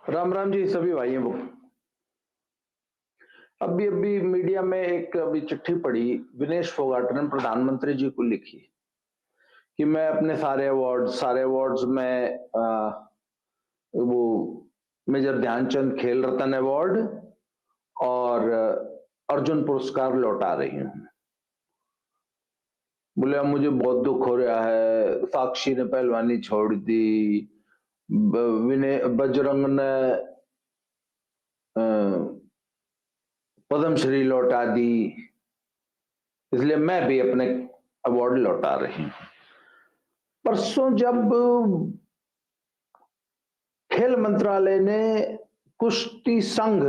राम राम जी सभी भाइयों को। अभी अभी मीडिया में एक अभी चिट्ठी पढ़ी, विनेश फोगाट ने प्रधानमंत्री जी को लिखी कि मैं अपने सारे अवार्ड्स में वो मेजर ध्यानचंद खेल रत्न अवार्ड और अर्जुन पुरस्कार लौटा रही हूँ। बोले अब मुझे बहुत दुख हो रहा है, साक्षी ने पहलवानी छोड़ दी, विनय बजरंग ने पद्मश्री लौटा दी, इसलिए मैं भी अपने अवार्ड लौटा रही हूँ। परसों जब खेल मंत्रालय ने कुश्ती संघ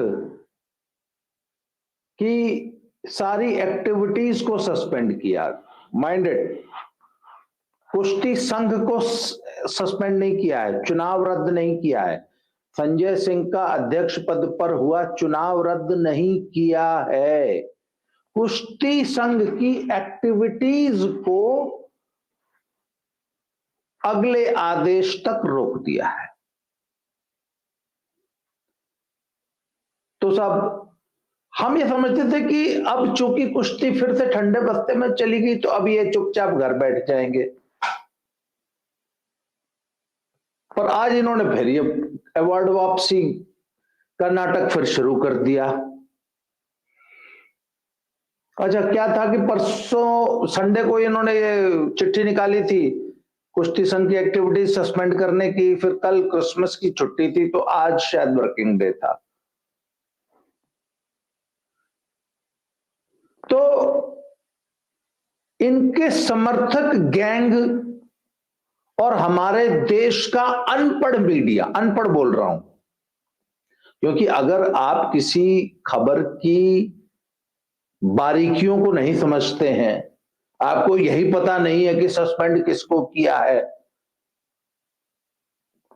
की सारी एक्टिविटीज को सस्पेंड किया, माइंडेड, कुश्ती संघ को सस्पेंड नहीं किया है, चुनाव रद्द नहीं किया है, संजय सिंह का अध्यक्ष पद पर हुआ चुनाव रद्द नहीं किया है, कुश्ती संघ की एक्टिविटीज को अगले आदेश तक रोक दिया है। तो सब हम ये समझते थे कि अब चूंकि कुश्ती फिर से ठंडे बस्ते में चली गई तो अब ये चुपचाप घर बैठ जाएंगे, पर आज इन्होंने फिर ये अवार्ड वापसी का नाटक फिर शुरू कर दिया। अच्छा, क्या था कि परसों संडे को इन्होंने ये चिट्ठी निकाली थी कुश्ती संघ की एक्टिविटीज सस्पेंड करने की, फिर कल क्रिसमस की छुट्टी थी तो आज शायद वर्किंग डे था। तो इनके समर्थक गैंग और हमारे देश का अनपढ़ मीडिया, अनपढ़ बोल रहा हूं क्योंकि अगर आप किसी खबर की बारीकियों को नहीं समझते हैं, आपको यही पता नहीं है कि सस्पेंड किसको किया है,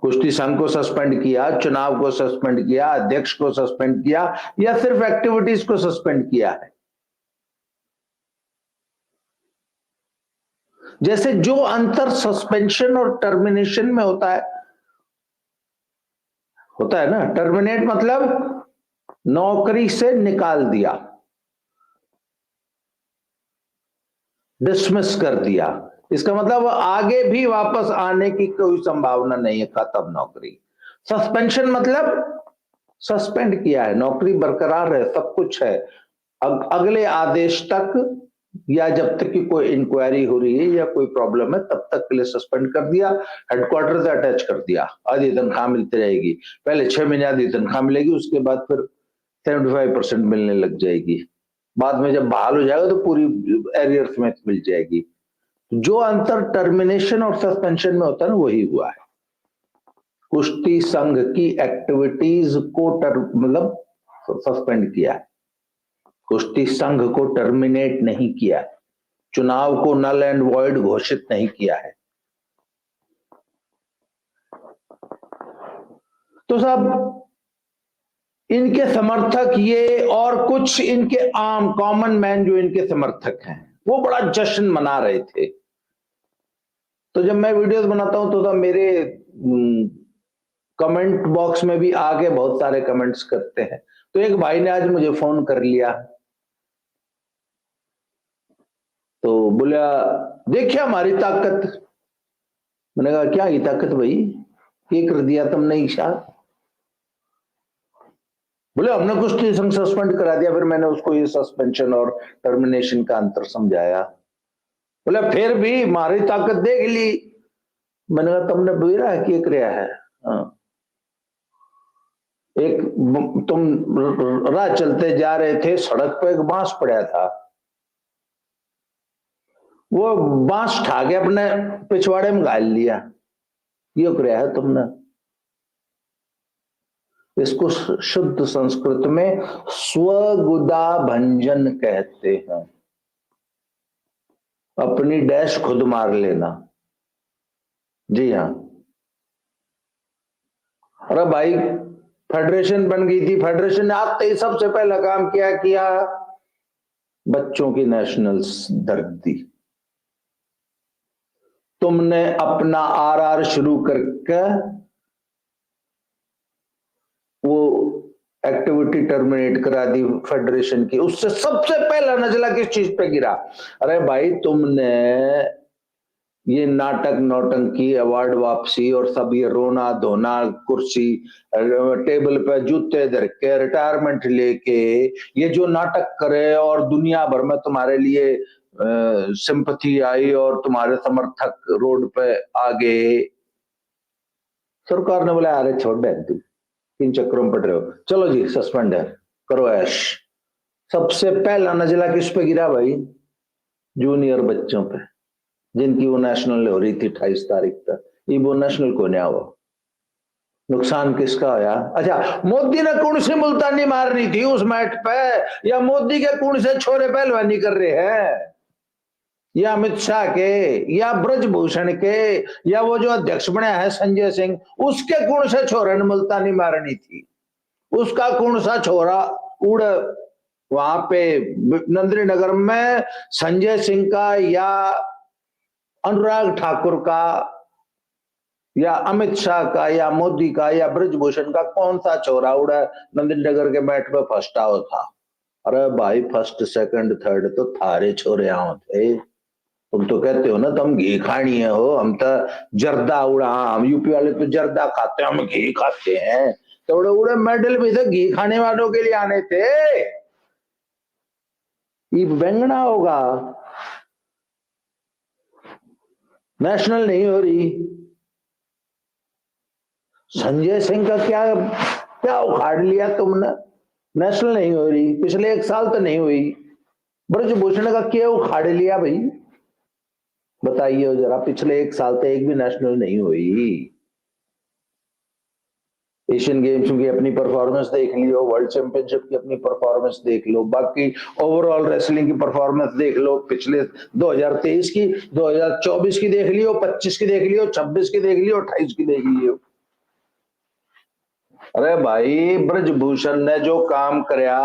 कुश्ती संघ को सस्पेंड किया, चुनाव को सस्पेंड किया, अध्यक्ष को सस्पेंड किया, या सिर्फ एक्टिविटीज को सस्पेंड किया है। जैसे जो अंतर सस्पेंशन और टर्मिनेशन में होता है ना, टर्मिनेट मतलब नौकरी से निकाल दिया, डिसमिस कर दिया, इसका मतलब आगे भी वापस आने की कोई संभावना नहीं है, खत्म नौकरी। सस्पेंशन मतलब सस्पेंड किया है, नौकरी बरकरार है, सब कुछ है, अगले आदेश तक या जब तक की कोई इंक्वायरी हो रही है या कोई प्रॉब्लम है तब तक के लिए सस्पेंड कर दिया, हेडक्वार्टर से अटैच कर दिया, आधी तनख्वाह मिलती रहेगी, पहले 6 महीने आधी तनख्वाह मिलेगी, उसके बाद फिर 75% मिलने लग जाएगी, बाद में जब बहाल हो जाएगा तो पूरी एरियर में मिल जाएगी। जो अंतर टर्मिनेशन और सस्पेंशन में होता है ना, वही हुआ है। कुश्ती संघ की एक्टिविटीज को मतलब सस्पेंड किया है, कुश्ती संघ को टर्मिनेट नहीं किया, चुनाव को नल एंड वॉइड घोषित नहीं किया है। तो सब इनके समर्थक ये और कुछ इनके आम कॉमन मैन जो इनके समर्थक हैं वो बड़ा जश्न मना रहे थे। तो जब मैं वीडियोस बनाता हूं तो मेरे कमेंट बॉक्स में भी आके बहुत सारे कमेंट्स करते हैं। तो एक भाई ने आज मुझे फोन कर लिया, तो बोला देखिए हमारी ताकत। मैंने कहा क्या ये ताकत भाई, ये कर दिया तुमने इशारा। बोले हमने कुश्ती संघ सस्पेंड करा दिया, फिर मैंने उसको ये सस्पेंशन और टर्मिनेशन का अंतर समझाया। बोले फिर भी हमारी ताकत देख ली। मैंने कहा तुमने बेरा है कि किया है। हाँ। एक तुम राह चलते जा रहे थे, सड़क पे एक बांस पड़ा था, वो बांस उठा के अपने पिछवाड़े में घाल लिया, ये किया है तुमने। इसको शुद्ध संस्कृत में स्वगुदा भंजन कहते हैं, अपनी डैश खुद मार लेना। जी हाँ। अरे भाई फेडरेशन बन गई थी, फेडरेशन ने आते ही सबसे पहला काम किया बच्चों की नेशनल दर्द। तुमने अपना आरआर शुरू करके एक्टिविटी टर्मिनेट करा दी फेडरेशन की। उससे सबसे पहला नजला किस चीज पे गिरा? अरे भाई तुमने ये नाटक नौटंकी, अवार्ड वापसी और सब ये रोना धोना, कुर्सी टेबल पे जूते धर के रिटायरमेंट लेके ये जो नाटक करे और दुनिया भर में तुम्हारे लिए सिंपथी आई और तुम्हारे समर्थक रोड पे आ गए। सरकार ने बोला अरे छोड़ बहन तू किन चक्करों में पड़ रहे हो, चलो जी सस्पेंड है, करो ऐश। सबसे पहला नजला किस पे गिरा भाई? जूनियर बच्चों पे, जिनकी वो नेशनल हो रही थी 28 तारीख तक, ये वो नेशनल को नहीं हुआ। नुकसान किसका होया? अच्छा, मोदी ने कौन सी मुल्तानी मारनी थी उस मैट पे, या मोदी के कौन से छोरे पहलवानी कर रहे हैं, या अमित शाह के, या ब्रजभूषण के, या वो जो अध्यक्ष बने हैं संजय सिंह, उसके कौन से छोरे ने मुल्तानी मारनी थी? उसका कौन सा छोरा उड़ वहां पे नंदिनी नगर में संजय सिंह का, या अनुराग ठाकुर का, या अमित शाह का, या मोदी का, या ब्रजभूषण का, कौन सा छोरा उड़ा नंदिनी नगर के मैट पे फर्स्ट आओ था? अरे भाई फर्स्ट सेकंड थर्ड तो थारे छोरे आओ थे। तुम तो कहते हो ना तुम घी खानी है हो, हम तो जर्दा उड़ा, हम यूपी वाले तो जर्दा खाते हैं, हम घी खाते हैं। तो उड़े उड़े मेडल भी तो घी खाने वालों के लिए आने थे। ये व्यंगना होगा, नेशनल नहीं हो रही। संजय सिंह का क्या क्या उखाड़ लिया तुमने? नेशनल नहीं हो रही, पिछले 1 साल तो नहीं हुई। ब्रजभूषण का क्या उखाड़ लिया भाई? बताइए जरा, पिछले 1 साल तो एक भी नेशनल नहीं हुई। एशियन गेम्स की अपनी परफॉर्मेंस देख लियो, वर्ल्ड चैंपियनशिप की अपनी परफॉर्मेंस देख लो, बाकी ओवरऑल रेसलिंग की परफॉर्मेंस देख लो, पिछले 2023 की, 2024 की देख लियो, 25 की देख लियो, 26 की देख लियो, 28 की देख लियो। अरे भाई ब्रजभूषण ने जो काम करया,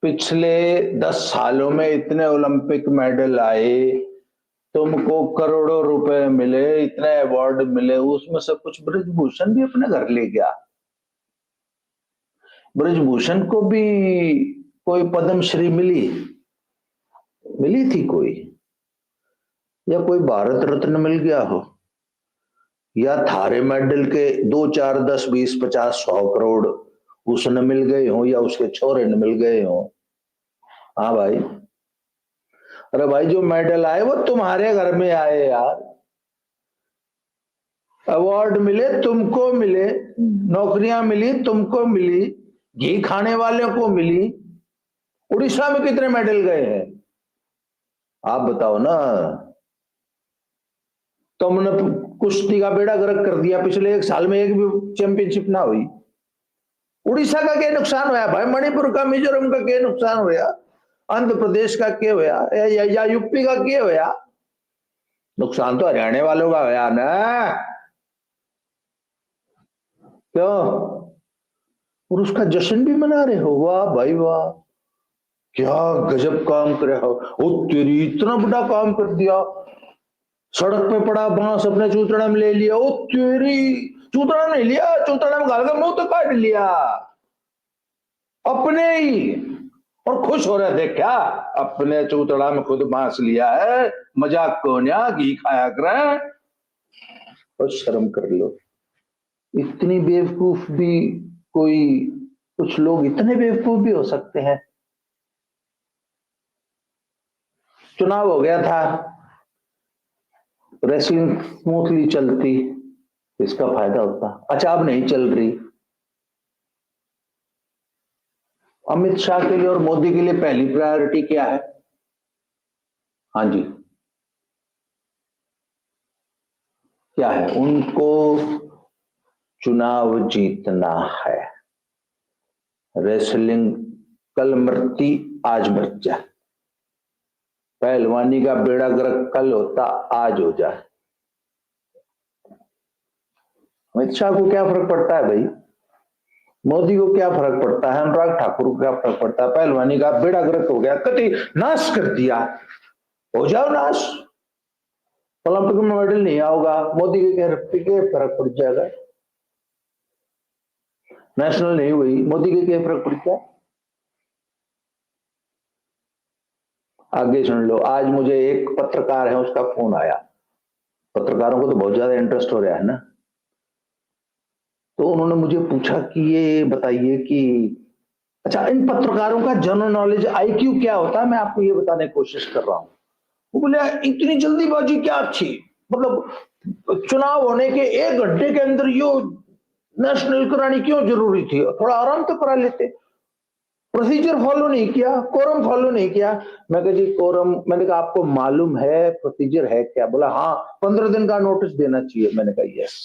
पिछले 10 सालों में इतने ओलंपिक मेडल आए, तुमको करोड़ों रुपए मिले, इतने अवार्ड मिले, उसमें से कुछ ब्रजभूषण भी अपने घर ले गया। ब्रजभूषण को भी कोई पद्मश्री मिली? मिली थी कोई? या कोई भारत रत्न मिल गया हो? या थारे मेडल के 2 4 10 20 50 100 करोड़ उसने मिल गए हो, या उसके छोरे ने मिल गए हो? हाँ भाई। अरे भाई जो मेडल आए वो तुम्हारे घर में आए यार, अवार्ड मिले तुमको मिले, नौकरियां मिली तुमको मिली, घी खाने वालों को मिली। उड़ीसा में कितने मेडल गए हैं आप बताओ ना? तुमने कुश्ती का बेड़ा गर्क कर दिया, पिछले 1 साल में एक भी चैंपियनशिप ना हुई। उड़ीसा का क्या नुकसान हुआ भाई? मणिपुर का, मिजोरम का क्या नुकसान हुआ? आंध्र प्रदेश का क्या हुआ? या यूपी का क्या हुआ? नुकसान तो हरियाणा वालों का हुआ ना। क्यों? और उसका जश्न भी मना रहे हो? वाह भाई वाह, क्या गजब काम कर रहा हो। ओ तेरी, इतना बड़ा काम कर दिया, सड़क पे पड़ा बांस अपने चूतड़ा में ले लिया। ओ तेरी, चूतड़ा नहीं लिया, चूतड़ा में घाल कर मुंह तो काट लिया अपने ही, और खुश हो रहे थे क्या? अपने चूतड़ा में खुद बांस लिया है, मजाक को ना घी खाया करें, और शर्म कर लो। इतनी बेवकूफ भी कोई, कुछ लोग इतने बेवकूफ भी हो सकते हैं। चुनाव हो गया था, रेसलिंग स्मूथली चलती, इसका फायदा होता। अच्छा अब नहीं चल रही। अमित शाह के लिए और मोदी के लिए पहली प्रायोरिटी क्या है? हाँ जी, क्या है? उनको चुनाव जीतना है। रेसलिंग कल मरती आज मर जाए, पहलवानी का बेड़ा गर्क कल होता आज हो जाए। अमित शाह को क्या फर्क पड़ता है भाई? मोदी को क्या फर्क पड़ता है? अनुराग ठाकुर को क्या फर्क पड़ता है? पहलवानी का बेड़ा गर्क हो गया, कति नाश कर दिया, हो जाओ नाश, ओलंपिक में मेडल नहीं आओगा, मोदी के फर्क पड़ जाएगा। नेशनल नहीं हुई, मोदी के क्या फर्क पड़ता है? आगे सुन लो, आज मुझे एक पत्रकार है उसका फोन आया, पत्रकारों को तो बहुत ज्यादा इंटरेस्ट हो रहा है ना, तो उन्होंने मुझे पूछा कि ये बताइए कि अच्छा इन पत्रकारों का जनरल नॉलेज आईक्यू क्या होता है, मैं आपको ये बताने की कोशिश कर रहा हूं। वो बोले इतनी जल्दीबाजी क्या थी, मतलब चुनाव होने के 1 घंटे के अंदर यो नेशनल करानी क्यों जरूरी थी, थोड़ा आराम तो करा लेते, प्रोसीजर फॉलो नहीं किया, कोरम फॉलो नहीं किया। मैं कहा जी कोरम, मैंने कहा आपको मालूम है प्रोसीजर है क्या? बोला हाँ 15 दिन का नोटिस देना चाहिए। मैंने कहा यस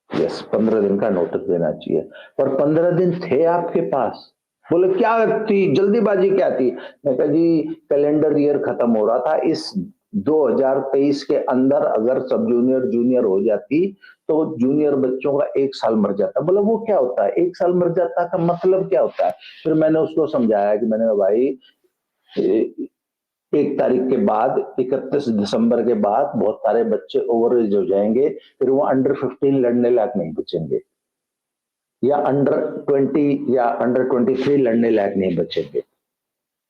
यस 15 दिन का नोटिस देना चाहिए, पर 15 दिन थे आपके पास? बोले क्या थी जल्दीबाजी क्या थी? मैं कहा जी कैलेंडर ईयर खत्म हो रहा था, इस 2023 के अंदर अगर सब जूनियर जूनियर हो जाती तो जूनियर बच्चों का 1 साल मर जाता। बोला वो क्या होता है 1 साल मर जाता का मतलब क्या होता है? फिर मैंने उसको समझाया कि मैंने कहा भाई 1 तारीख के बाद 31 दिसंबर के बाद बहुत सारे बच्चे ओवर एज हो जाएंगे, फिर वो अंडर 15 लड़ने लायक नहीं बचेंगे, या अंडर 20 या अंडर 23 लड़ने लायक नहीं बचेंगे।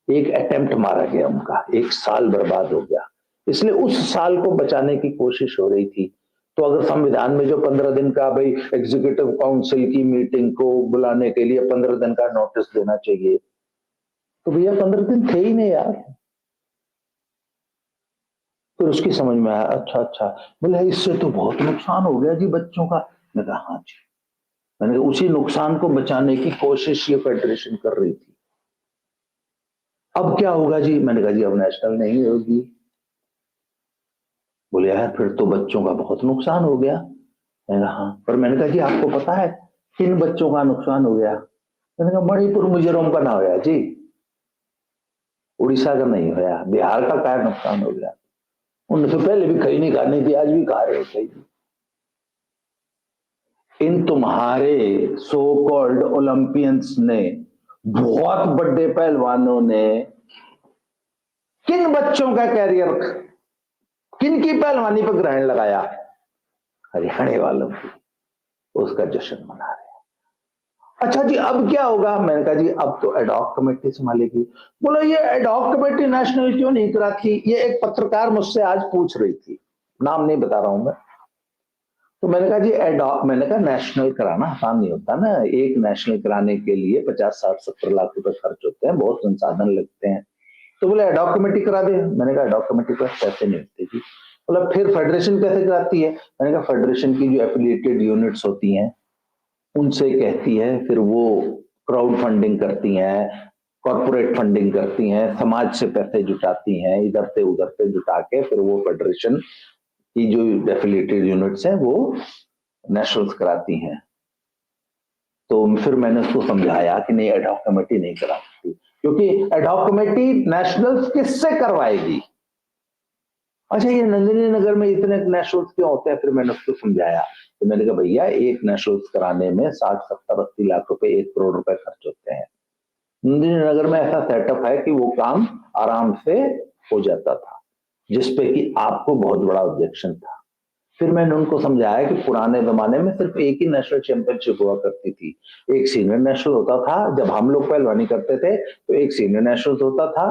एक अटेम्प्ट मारा गया उनका, 1 साल बर्बाद हो गया, इसलिए उस साल को बचाने की कोशिश हो रही थी। तो अगर संविधान में जो 15 दिन का भाई एग्जीक्यूटिव काउंसिल की मीटिंग को बुलाने के लिए 15 दिन का नोटिस देना चाहिए, तो भैया 15 दिन थे ही नहीं यार। फिर उसकी समझ में आया, अच्छा अच्छा, बोले इससे तो बहुत नुकसान हो गया जी बच्चों का। मैं कहा हाँ जी, मैंने कहा उसी नुकसान को बचाने की कोशिश ये फेडरेशन कर रही थी। अब क्या होगा जी? मैंने कहा जी अब नेशनल नहीं होगी। बोले यार फिर तो बच्चों का बहुत नुकसान हो गया। मैंने कहा हाँ, पर मैंने कहा जी आपको पता है किन बच्चों का नुकसान हो गया? मैंने कहा मणिपुर मिजोरम का ना होया जी, उड़ीसा का नहीं होया, बिहार का क्या नुकसान हो गया? उनने तो पहले भी कहीं नहीं खानी थी, आज भी खा रहे हो कहीं। इन तुम्हारे सो कॉल्ड ओलंपियंस ने, बहुत बड़े पहलवानों ने किन बच्चों का कैरियर, किन की पहलवानी पर ग्रहण लगाया? हरियाणा वालों की, उसका जश्न मना रहे। अच्छा जी अब क्या होगा? मैंने कहा जी अब तो एडॉक कमेटी संभालेगी। बोला ये एडॉक कमेटी नेशनल क्यों नहीं कराती? ये एक पत्रकार मुझसे आज पूछ रही थी, नाम नहीं बता रहा हूं मैं। तो मैंने कहा जी एडॉक, मैंने कहा नेशनल कराना आसान नहीं होता ना, एक नेशनल कराने के लिए 50 60 70 लाख रुपए खर्च होते हैं, बहुत संसाधन लगते हैं। तो बोले एडॉक कमेटी करा दे। मैंने कहा एडॉक कमेटी पर पैसे नहीं होते जी। बोला फिर फेडरेशन कैसे कराती है? मैंने कहा फेडरेशन की जो एफिलिएटेड यूनिट्स होती हैं उनसे कहती है, फिर वो क्राउड फंडिंग करती हैं, कॉर्पोरेट फंडिंग करती हैं, समाज से पैसे जुटाती हैं, इधर से उधर से जुटा के फिर वो फेडरेशन की जो एफिलिएटेड यूनिट्स हैं वो नेशनल्स कराती हैं। तो फिर मैंने उसको समझाया कि नहीं एडॉक कमेटी नहीं करा सकती, क्योंकि एडॉक कमेटी नेशनल्स किससे करवाएगी? अच्छा ये नंदिनी नगर में इतने नेशनल्स क्यों होते हैं? फिर मैंने उसको समझाया, तो मैंने कहा भैया एक नेशनल्स कराने में 60 70 80 लाख रुपए 1 करोड़ रुपए खर्च होते हैं। नंदिनी नगर में ऐसा सेटअप है कि वो काम आराम से हो जाता था, जिसपे कि आपको बहुत बड़ा ऑब्जेक्शन था। फिर मैंने उनको समझाया कि पुराने जमाने में सिर्फ एक ही नेशनल चैंपियनशिप हुआ करती थी, एक सीनियर नेशनल होता था, जब हम लोग पहलवानी करते थे तो एक सीनियर नेशनल होता था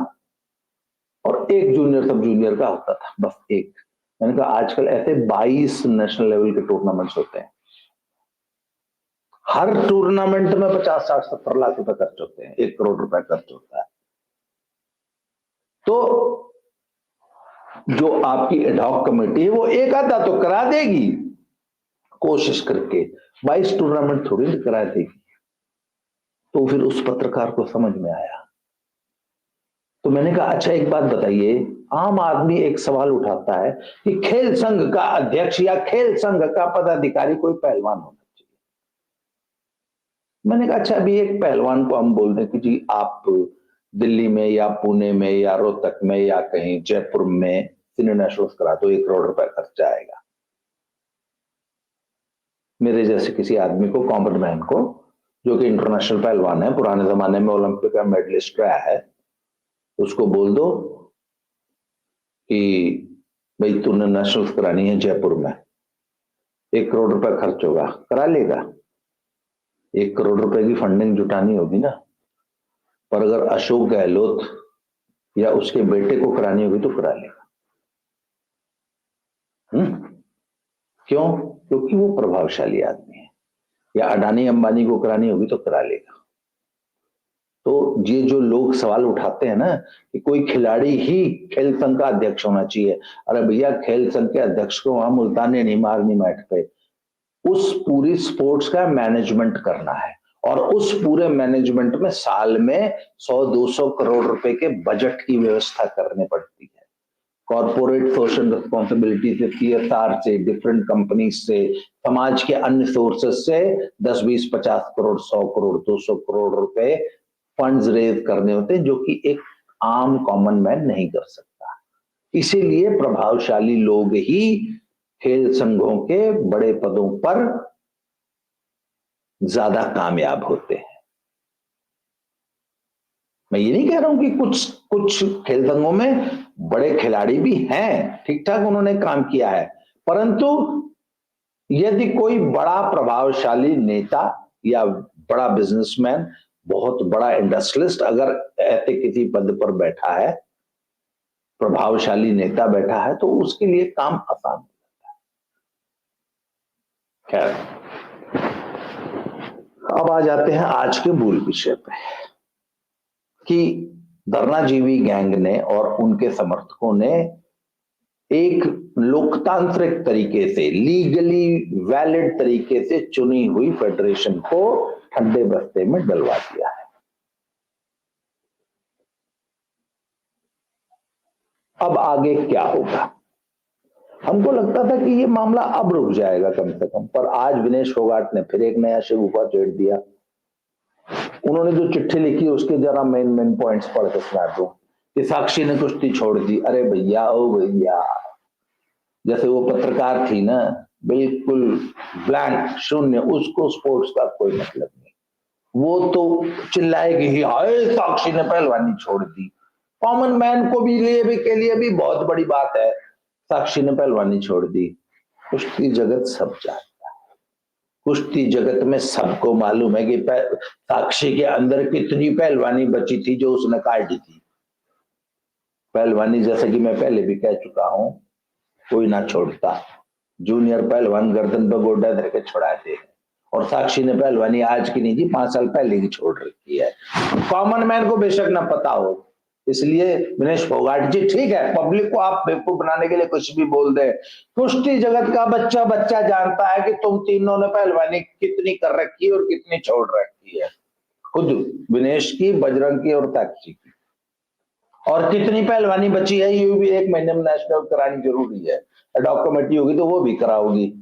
और एक जूनियर सब जूनियर का होता था, बस एक। मैंने कहा आजकल ऐसे 22 नेशनल लेवल के टूर्नामेंट्स होते हैं, हर टूर्नामेंट में 50 60 70 लाख रुपए खर्च होते हैं, 1 करोड़ रुपए खर्च होता है। तो जो आपकी एडॉक कमेटी है वो एक आधा तो करा देगी कोशिश करके, 22 टूर्नामेंट थोड़ी करा देगी। तो फिर उस पत्रकार को समझ में आया। तो मैंने कहा अच्छा एक बात बताइए, आम आदमी एक सवाल उठाता है कि खेल संघ का अध्यक्ष या खेल संघ का पदाधिकारी कोई पहलवान होना चाहिए। मैंने कहा अच्छा अभी एक पहलवान को हम बोल दें कि जी आप दिल्ली में या पुणे में या रोहतक में या कहीं जयपुर में सीनियर नेशनल्स करा दो, 1 करोड़ रुपए खर्च आएगा। मेरे जैसे किसी आदमी को, कॉमन मैन को, जो कि इंटरनेशनल पहलवान है, पुराने जमाने में ओलंपिक का मेडलिस्ट रहा है, उसको बोल दो कि भाई तूने नेशनल्स करानी है जयपुर में, 1 करोड़ रुपए खर्च होगा, करा लेगा? 1 करोड़ रुपए की फंडिंग जुटानी होगी ना, पर अगर अशोक गहलोत या उसके बेटे को करानी होगी तो करा लेगा। क्यों? क्योंकि वो प्रभावशाली आदमी है। या अडानी अंबानी को करानी होगी तो करा लेगा। तो ये जो लोग सवाल उठाते हैं ना कि कोई खिलाड़ी ही खेल संघ का अध्यक्ष होना चाहिए, अरे भैया खेल संघ के अध्यक्ष को वहां मुल्तानी नहीं मारनी मैट पे, उस पूरी स्पोर्ट्स का मैनेजमेंट करना है और उस पूरे मैनेजमेंट में साल में 100-200 करोड़ रुपए के बजट की व्यवस्था करनी पड़ती है। कॉर्पोरेट सोशल रिस्पॉन्सिबिलिटी से, CSR से, डिफरेंट कंपनी से, समाज के अन्य सोर्सेस से 10-20-50 करोड़, 100 करोड़, 200 करोड़ रुपए फंड्स रेज करने होते हैं, जो कि एक आम कॉमन मैन नहीं कर सकता। इसीलिए प्रभावशाली लोग ही खेल संघों के बड़े पदों पर ज्यादा कामयाब होते हैं। मैं ये नहीं कह रहा हूं कि कुछ कुछ खेल संघों में बड़े खिलाड़ी भी हैं, ठीक ठाक उन्होंने काम किया है, परंतु यदि कोई बड़ा प्रभावशाली नेता या बड़ा बिजनेसमैन, बहुत बड़ा इंडस्ट्रियलिस्ट अगर ऐसे किसी पद पर बैठा है, प्रभावशाली नेता बैठा है, तो उसके लिए काम आसान हो जाता है। खैर, अब आ जाते हैं आज के मूल विषय पे कि धरनाजीवी गैंग ने और उनके समर्थकों ने एक लोकतांत्रिक तरीके से, लीगली वैलिड तरीके से चुनी हुई फेडरेशन को ठंडे बस्ते में डलवा दिया है। अब आगे क्या होगा? हमको लगता था कि ये मामला अब रुक जाएगा कम से कम, पर आज विनेश फोगाट ने फिर एक नया शगुफा छेड़ दिया। उन्होंने जो चिट्ठी लिखी उसके जरा मेन पॉइंट्स पढ़ के सुना दो कि साक्षी ने कुश्ती छोड़ दी। अरे भैया, ओ भैया, जैसे वो पत्रकार थी ना, बिल्कुल ब्लैंक, शून्य, उसको स्पोर्ट्स का कोई मतलब नहीं। वो तो चिल्लाएगी ही, हाय साक्षी ने पहलवानी छोड़ दी। कॉमन मैन को भी के लिए भी बहुत बड़ी बात है, साक्षी ने पहलवानी छोड़ दी। कुश्ती जगत सब जानता है, कुश्ती जगत में सबको मालूम है कि साक्षी के अंदर कितनी पहलवानी बची थी जो उसने काटी थी। पहलवानी, जैसा कि मैं पहले भी कह चुका हूं, कोई ना छोड़ता। जूनियर पहलवान गर्दन पर गोड्डा धर के छुड़ाते हैं, और साक्षी ने पहलवानी आज की नहीं जी, 5 साल पहले की छोड़ रखी है। कॉमन मैन को बेशक ना पता हो, इसलिए विनेश फोगाट जी, ठीक है, पब्लिक को आप बेवकूफ बनाने के लिए कुछ भी बोल दे, कुश्ती जगत का बच्चा बच्चा जानता है कि तुम तीनों ने पहलवानी कितनी कर रखी है और कितनी छोड़ रखी है। खुद विनेश की, बजरंग की और साक्षी की, और कितनी पहलवानी बची है ये भी 1 महीने में नेशनल करानी जरूरी है। एडॉक कमेटी होगी तो वो भी कराओगी,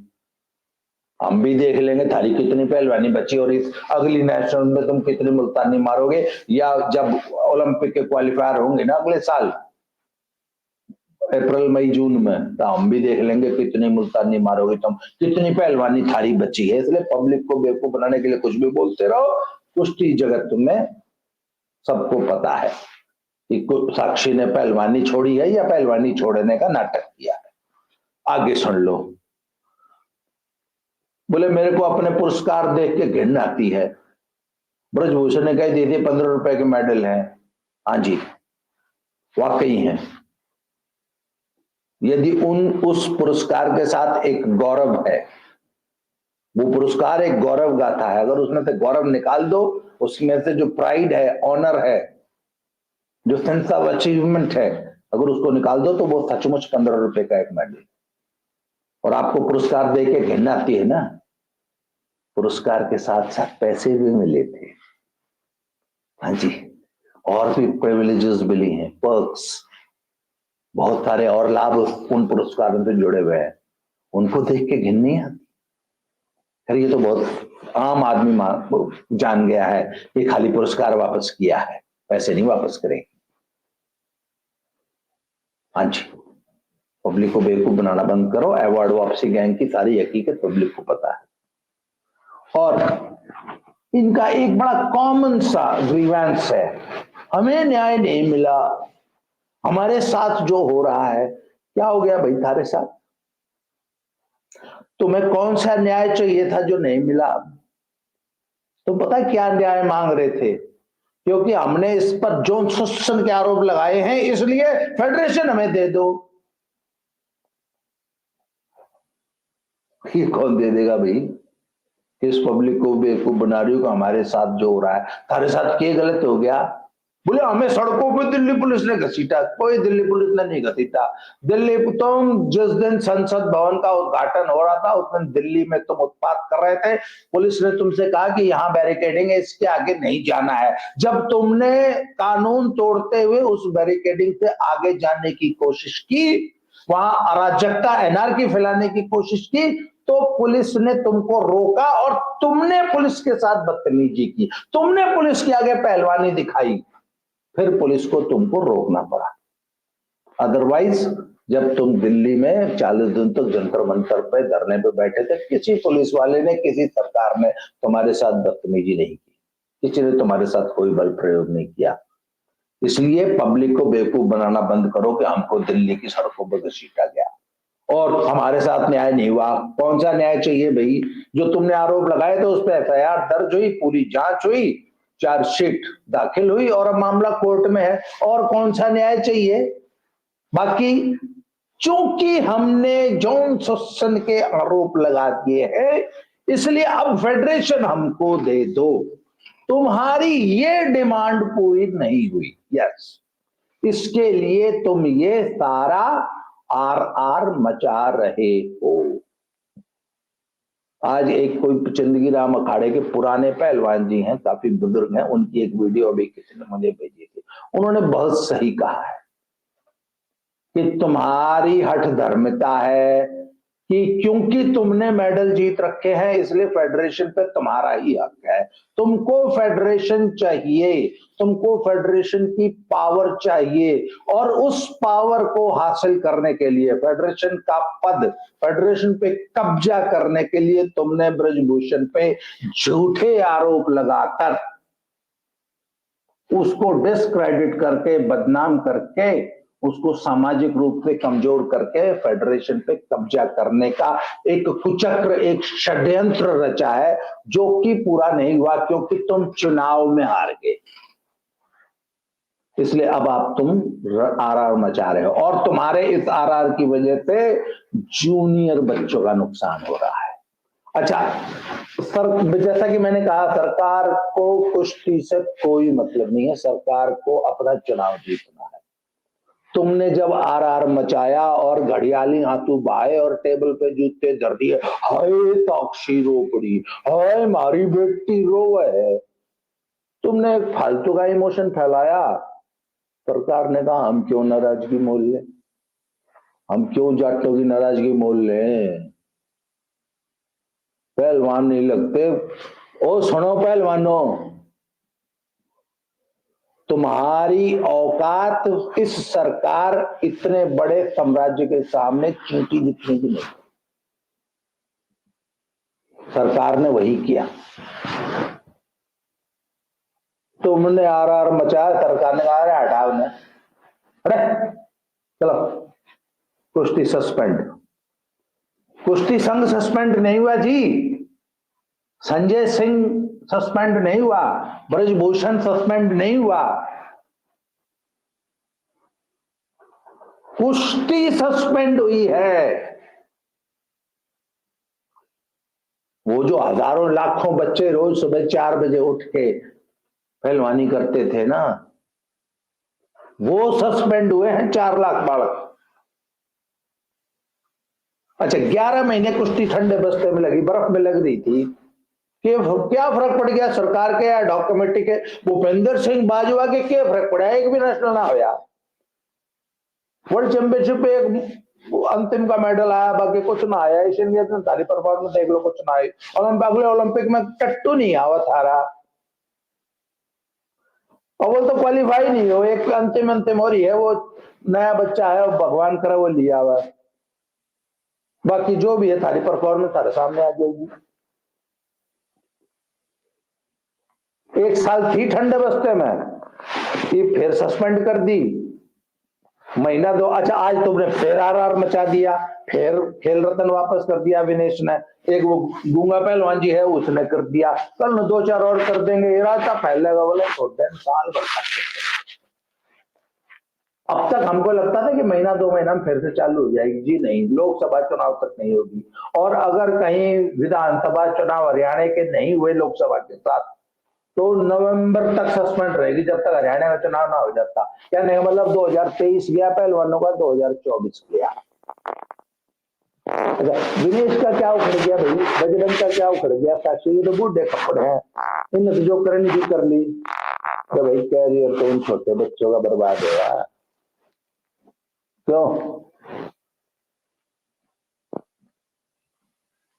हम भी देख लेंगे थारी कितनी पहलवानी बची और इस अगली नेशनल में तुम कितनी मुल्तानी मारोगे, या जब ओलंपिक के क्वालिफायर होंगे ना अगले साल अप्रैल मई जून में, तो हम भी देख लेंगे कितनी मुल्तानी मारोगे तुम, कितनी पहलवानी थारी बची है। इसलिए पब्लिक को बेवकूफ बनाने के लिए कुछ भी बोलते रहो। कुश्ती जगत में सबको पता है कि साक्षी ने पहलवानी छोड़ी है या पहलवानी छोड़ने का नाटक किया है। आगे सुन लो। बोले मेरे को अपने पुरस्कार देख के घिन आती है। ब्रजभूषण ने कही दीदी 15 रुपए के मेडल हैं। हाँ जी, वाकई है। यदि उस पुरस्कार के साथ एक गौरव है, वो पुरस्कार एक गौरव गाथा है, अगर उसमें से गौरव निकाल दो, उसमें से जो प्राइड है, ऑनर है, जो सेंस ऑफ अचीवमेंट है, अगर उसको निकाल दो तो वो सचमुच 15 रुपए का एक मेडल। और आपको पुरस्कार देके घिन आती है ना, पुरस्कार के साथ साथ पैसे भी मिले थे। हाँ जी, और भी प्रिविलेजेस मिली हैं, पर्क्स, बहुत सारे और लाभ उन पुरस्कारों से जुड़े हुए हैं, उनको देख के घिन नहीं आती। खैर ये तो बहुत आम आदमी जान गया है कि खाली पुरस्कार वापस किया है, पैसे नहीं वापस करेंगे। हाँ जी, पब्लिक को बेवकूफ बनाना बंद करो। अवार्ड वापसी गैंग की सारी हकीकत पब्लिक को पता है। और इनका एक बड़ा कॉमन सा ग्रीवेंस है, हमें न्याय नहीं मिला, हमारे साथ जो हो रहा है। क्या हो गया भाई थारे साथ? तुम्हें कौन सा न्याय चाहिए था जो नहीं मिला? तो पता है क्या न्याय मांग रहे थे? क्योंकि हमने इस पर यौन शोषण के आरोप लगाए हैं, इसलिए फेडरेशन हमें दे दो। ये कौन दे देगा भाई? इस पब्लिक को बेवकूफ बना रही हो कि हमारे साथ जो हो रहा है, तारे साथ क्या गलत हो गया? बोले हमें सड़कों पे दिल्ली पुलिस ने घसीटा। कोई दिल्ली पुलिस ने नहीं घसीटा। दिल्ली, तुम जिस दिन संसद भवन का उद्घाटन हो रहा था उस दिन दिल्ली में तुम उत्पात कर रहे थे। पुलिस ने तुमसे कहा कि यहाँ बैरिकेडिंग है, इसके आगे नहीं जाना है। जब तुमने कानून तोड़ते हुए उस बैरिकेडिंग से आगे जाने की कोशिश की, वहां अराजकता, एनआरकी फैलाने की कोशिश की, तो पुलिस ने तुमको रोका और तुमने पुलिस के साथ बदतमीजी की, तुमने पुलिस के आगे पहलवानी दिखाई, फिर पुलिस को तुमको रोकना पड़ा। अदरवाइज जब तुम दिल्ली में 40 दिन तक जंतर मंतर पे धरने पे बैठे थे, किसी पुलिस वाले ने, किसी सरकार ने तुम्हारे साथ बदतमीजी नहीं की, किसी ने तुम्हारे साथ कोई बल प्रयोग नहीं किया। इसलिए पब्लिक को बेवकूफ बनाना बंद करो कि हमको दिल्ली की सड़कों पर घसीटा गया और हमारे साथ न्याय नहीं हुआ। कौन सा न्याय चाहिए भाई? जो तुमने आरोप लगाए थे उस पर एफआईआर दर्ज हुई, पूरी जांच हुई, चार्जशीट दाखिल हुई और अब मामला कोर्ट में है। और कौन सा न्याय चाहिए? बाकी चूंकि हमने यौन शोषण के आरोप लगा दिए हैं, इसलिए अब फेडरेशन हमको दे दो। तुम्हारी ये डिमांड पूरी नहीं हुई, यस, इसके लिए तुम ये सारा आर मचा रहे हो। आज एक कोई चंदगी राम अखाड़े के पुराने पहलवान जी हैं, काफी बुजुर्ग हैं, उनकी एक वीडियो अभी किसी ने मुझे भेजी थी। उन्होंने बहुत सही कहा है कि तुम्हारी हठ धर्मिता है कि क्योंकि तुमने मेडल जीत रखे हैं इसलिए फेडरेशन पे तुम्हारा ही हक है। तुमको फेडरेशन चाहिए, तुमको फेडरेशन की पावर चाहिए, और उस पावर को हासिल करने के लिए, फेडरेशन का पद, फेडरेशन पे कब्जा करने के लिए तुमने ब्रजभूषण पे झूठे आरोप लगाकर उसको डिस्क्रेडिट करके, बदनाम करके, उसको सामाजिक रूप से कमजोर करके फेडरेशन पे कब्जा करने का एक कुचक्र, एक षड्यंत्र रचा है, जो कि पूरा नहीं हुआ क्योंकि तुम चुनाव में हार गए। इसलिए अब आप तुम आरआर मचा रहे हो और तुम्हारे इस आरआर की वजह से जूनियर बच्चों का नुकसान हो रहा है। अच्छा सर, जैसा कि मैंने कहा, सरकार को कुश्ती से कोई मतलब नहीं है, सरकार को अपना चुनाव जीतना है। तुमने जब आरआर मचाया और घड़ियाली आंसू बहाए और टेबल पे जूते धर दिए, हाय ताक्षी रो पड़ी, हाय मारी बेटी रोवे, तुमने एक फालतू का इमोशन फैलाया। सरकार ने कहा हम क्यों नाराजगी मोल लें, हम क्यों जाटों की नाराजगी मोल लें, पहलवान नहीं लगते। ओ सुनो पहलवानों, तुम्हारी औकात इस सरकार, इतने बड़े साम्राज्य के सामने चींटी दिखने की नहीं। सरकार ने वही किया, तुमने आरआर मचाया, सरकार ने कहा हटाओ ने, अरे चलो कुश्ती सस्पेंड। कुश्ती संघ सस्पेंड नहीं हुआ जी, संजय सिंह सस्पेंड नहीं हुआ, ब्रजभूषण सस्पेंड नहीं हुआ, कुश्ती सस्पेंड हुई है। वो जो हजारों लाखों बच्चे रोज सुबह 4 बजे उठ के पहलवानी करते थे ना, वो सस्पेंड हुए हैं 4 लाख बालक। अच्छा 11 महीने कुश्ती ठंडे बस्ते में लगी, बर्फ में लग रही थी, कि क्या फर्क पड़ गया सरकार के या डॉग कमेटी के? भूपेंद्र सिंह बाजवा के क्या फर्क पड़ा? एक भी नेशनल ना होया, वर्ल्ड चैंपियनशिप पे एक अंतिम का मेडल आया, बाकी कुछ ना आया। एशियन गेम्स में सारी परफॉर्मेंस देख लो, कुछ ना आई। अगले ओलंपिक में टट्टू नहीं आवा थारा, और वो तो क्वालिफाई नहीं हो, एक अंतिम हो रही है, वो नया बच्चा है, वो भगवान करे वो लिया हुआ, बाकी जो भी है थारी परफॉर्मेंस थारे सामने आ जाएगी। 1 साल थी ठंडे बस्ते में, ये फिर सस्पेंड कर दी। महीना दो, अच्छा आज तुमने फिर आरआर मचा दिया, फिर खेल रत्न वापस कर दिया विनेश ने, एक वो गूंगा पहलवान जी है उसने कर दिया, कल न 2-4 और कर देंगे, इरादा फैलेगा। बोले छोटे साल भर अब तक हमको लगता था कि महीना 2 महीना में फिर से चालू हो जाएगी, जी नहीं, लोकसभा चुनाव तक नहीं होगी। और अगर कहीं विधानसभा चुनाव हरियाणा के नहीं हुए लोकसभा के साथ, तो नवंबर तक सस्पेंड रहेगी, जब तक हरियाणा का चुनाव ना हो जाता। क्या नहीं, मतलब 2023 गया पहलवानों का, 2024 गया। विनेश का क्या उखड़ गया भाई, बजरंग का क्या उखड़ गया, साक्षी ये तो बूढ़े कपड़े हैं, इनने तो जो करनी थी कर ली। तो भाई कैरियर तो उन छोटे बच्चों का बर्बाद होगा, क्यों?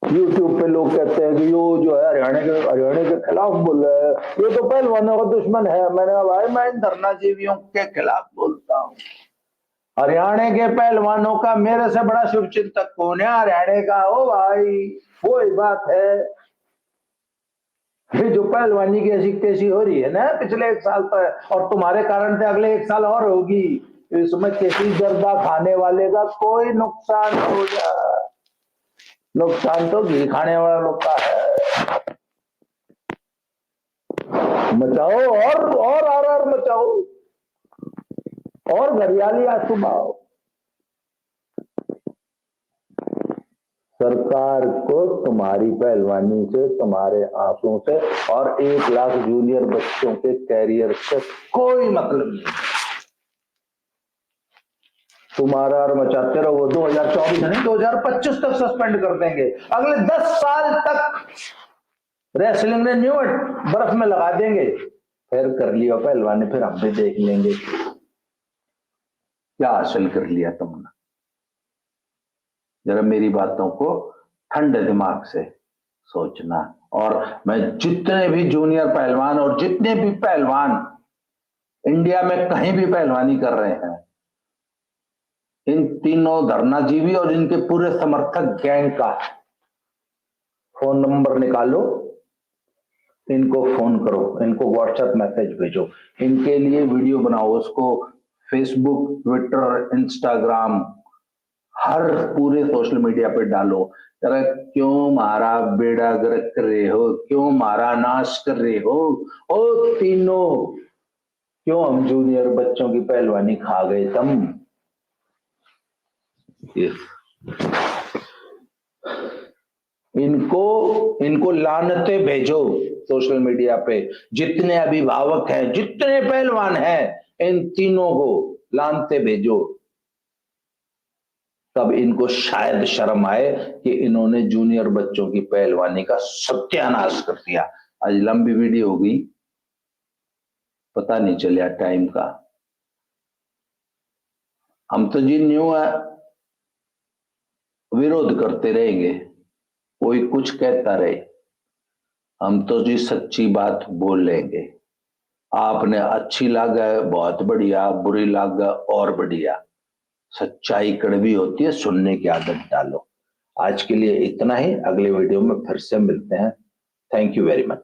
यूट्यूब पे लोग कहते हैं कि यो जो है हरियाणा के खिलाफ बोल रहा है, ये तो पहलवानों का दुश्मन है। मैंने कहा भाई मैं इन धरना जीवियों के खिलाफ बोलता हूँ, हरियाणा के पहलवानों का मेरे से बड़ा शुभचिंतक कौन है हरियाणा का? ओ भाई वो ही बात है, ये जो पहलवानी की ऐसी कैसी हो रही है ना पिछले 1 साल तक, और तुम्हारे कारण से अगले 1 साल और होगी, इसमें किसी जर्दा खाने वाले का कोई नुकसान हो जाए, नुकसान तो घी खाने वाला लोग का है। मचाओ और आर मचाओ, और घरियाली आंसू बहाओ। सरकार को तुम्हारी पहलवानी से, तुम्हारे आंसुओं से और 1 लाख जूनियर बच्चों के कैरियर से कोई मतलब नहीं। तुम्हारा और मचाते रहो, 2024 नहीं 2025 तक सस्पेंड कर देंगे, अगले 10 साल तक रेसलिंग ने न्यू बर्फ में लगा देंगे। फिर कर लिया पहलवानी, फिर हम भी देख लेंगे क्या हासिल कर लिया तुमने। जरा मेरी बातों को ठंडे दिमाग से सोचना। और मैं जितने भी जूनियर पहलवान और जितने भी पहलवान इंडिया में कहीं भी पहलवानी कर रहे हैं, इन तीनों धरनाजीवी और इनके पूरे समर्थक गैंग का फोन नंबर निकालो, इनको फोन करो, इनको व्हाट्सएप मैसेज भेजो, इनके लिए वीडियो बनाओ, उसको फेसबुक, ट्विटर, इंस्टाग्राम, हर पूरे सोशल मीडिया पे डालो। अरे क्यों मारा बेड़ा गर्क कर रहे हो, क्यों मारा नाश कर रहे हो, ओ तीनों, क्यों हम जूनियर बच्चों की पहलवानी खा गए तुम। इनको लानते भेजो सोशल मीडिया पे, जितने अभिभावक हैं, जितने पहलवान हैं, इन तीनों को लानते भेजो, तब इनको शायद शर्म आए कि इन्होंने जूनियर बच्चों की पहलवानी का सत्यानाश कर दिया। आज लंबी वीडियो हो गई, पता नहीं चलिया टाइम का। हम तो जी न्यू विरोध करते रहेंगे, कोई कुछ कहता रहे, हम तो जी सच्ची बात बोल लेंगे। आपने अच्छी लगा बहुत बढ़िया, बुरी लगा और बढ़िया, सच्चाई कड़वी होती है, सुनने की आदत डालो। आज के लिए इतना ही, अगले वीडियो में फिर से मिलते हैं। Thank you very much.